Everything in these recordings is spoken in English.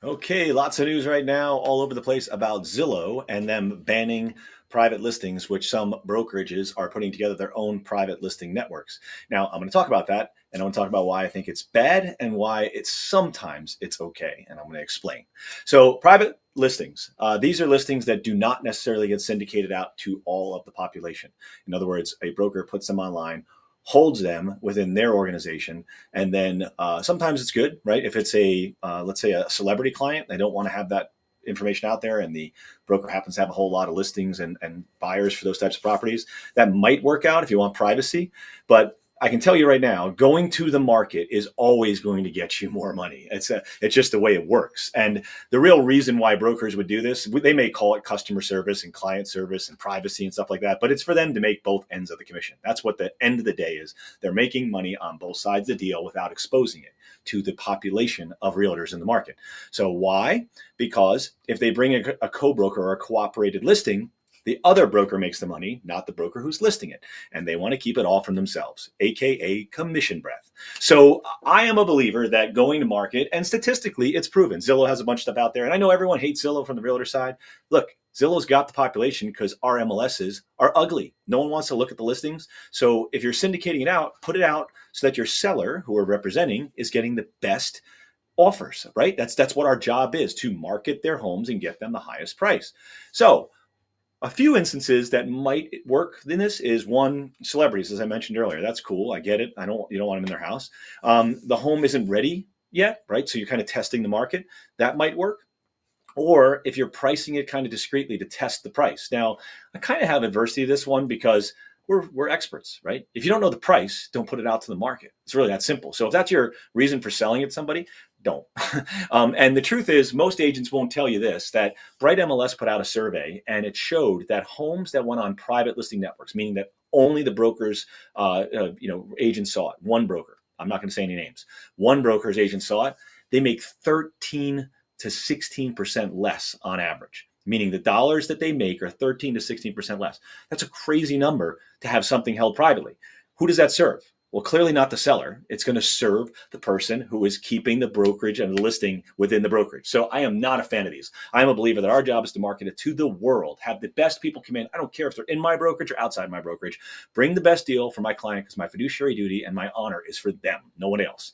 Okay, lots of news right now all over the place about Zillow and them banning private listings, which some brokerages are putting together their own private listing networks. Now, I'm going to talk about that, and I'm going to talk about why I think it's bad and why it's okay, and I'm going to explain. So, private listings, these are listings that do not necessarily get syndicated out to all of the population. In other words, a broker puts them online, holds them within their organization, and then sometimes it's good, right? If it's let's say a celebrity client, they don't want to have that information out there, and the broker happens to have a whole lot of listings and buyers for those types of properties. That might work out if you want privacy, but I can tell you right now, going to the market is always going to get you more money. It's just the way it works. And the real reason why brokers would do this, they may call it customer service and client service and privacy and stuff like that, but it's for them to make both ends of the commission. That's what the end of the day is. They're making money on both sides of the deal without exposing it to the population of realtors in the market. So why? Because if they bring a co-broker or a cooperated listing, the other broker makes the money, not the broker who's listing it. And they want to keep it all from themselves, AKA commission breath. So I am a believer that going to market, and statistically it's proven, Zillow has a bunch of stuff out there. And I know everyone hates Zillow from the realtor side. Look, Zillow's got the population because our MLSs are ugly. No one wants to look at the listings. So if you're syndicating it out, put it out so that your seller, who we're representing, is getting the best offers, right? That's what our job is, to market their homes and get them the highest price. So a few instances that might work in this is, one, celebrities, as I mentioned earlier. That's cool. I get it. You don't want them in their house. The home isn't ready yet, right? So you're kind of testing the market. That might work. Or if you're pricing it kind of discreetly to test the price. Now, I kind of have adversity to this one because we're experts, right? If you don't know the price, don't put it out to the market. It's really that simple. So if that's your reason for selling it to somebody, don't. And the truth is, most agents won't tell you this, that Bright MLS put out a survey, and it showed that homes that went on private listing networks, meaning that only the brokers, agents saw it, one broker, I'm not going to say any names, one broker's agent saw it, they make 13 to 16% less on average, meaning the dollars that they make are 13 to 16% less. That's a crazy number to have something held privately. Who does that serve? Well, clearly not the seller. It's going to serve the person who is keeping the brokerage and the listing within the brokerage. So I am not a fan of these. I am a believer that our job is to market it to the world, have the best people come in. I don't care if they're in my brokerage or outside my brokerage. Bring the best deal for my client, because my fiduciary duty and my honor is for them, no one else.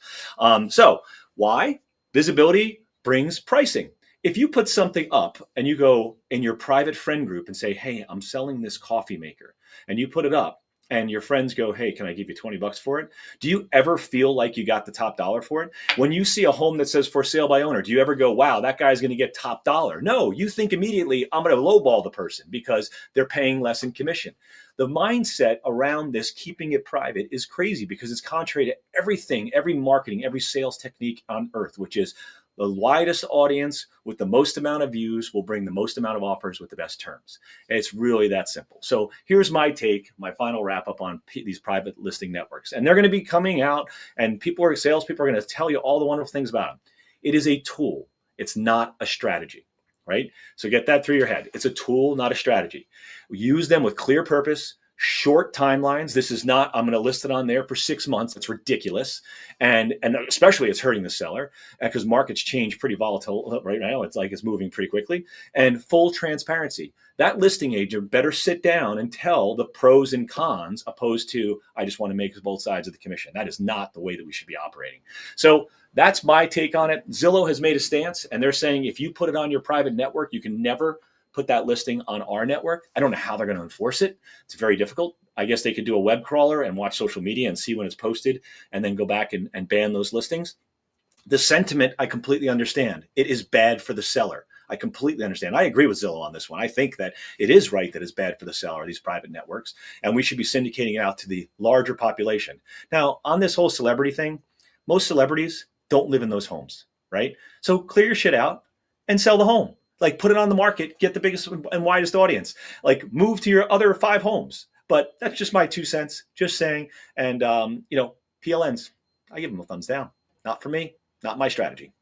So why? Visibility brings pricing. If you put something up and you go in your private friend group and say, hey, I'm selling this coffee maker, and you put it up and your friends go, hey, can I give you $20 for it? Do you ever feel like you got the top dollar for it? When you see a home that says for sale by owner, do you ever go, wow, that guy's going to get top dollar? No, you think immediately, I'm going to lowball the person because they're paying less in commission. The mindset around this, keeping it private, is crazy because it's contrary to everything, every marketing, every sales technique on earth, which is the widest audience with the most amount of views will bring the most amount of offers with the best terms. It's really that simple. So here's my take, my final wrap up on these private listing networks. And they're going to be coming out, and salespeople are going to tell you all the wonderful things about them. It is a tool. It's not a strategy, right? So get that through your head. It's a tool, not a strategy. Use them with clear purpose, short timelines. This is not, I'm going to list it on there for 6 months. That's ridiculous. And especially it's hurting the seller because markets change pretty volatile right now. It's like it's moving pretty quickly. And full transparency. That listing agent better sit down and tell the pros and cons, opposed to, I just want to make both sides of the commission. That is not the way that we should be operating. So that's my take on it. Zillow has made a stance, and they're saying if you put it on your private network, you can never put that listing on our network. I don't know how they're going to enforce it. It's very difficult. I guess they could do a web crawler and watch social media and see when it's posted and then go back and ban those listings. The sentiment, I completely understand. It is bad for the seller. I completely understand. I agree with Zillow on this one. I think that it is right that it's bad for the seller, these private networks, and we should be syndicating it out to the larger population. Now, on this whole celebrity thing, most celebrities don't live in those homes, right? So clear your shit out and sell the home. Like, put it on the market, get the biggest and widest audience. Like, move to your other 5 homes. But that's just my 2 cents, just saying. And, PLNs, I give them a thumbs down. Not for me, not my strategy.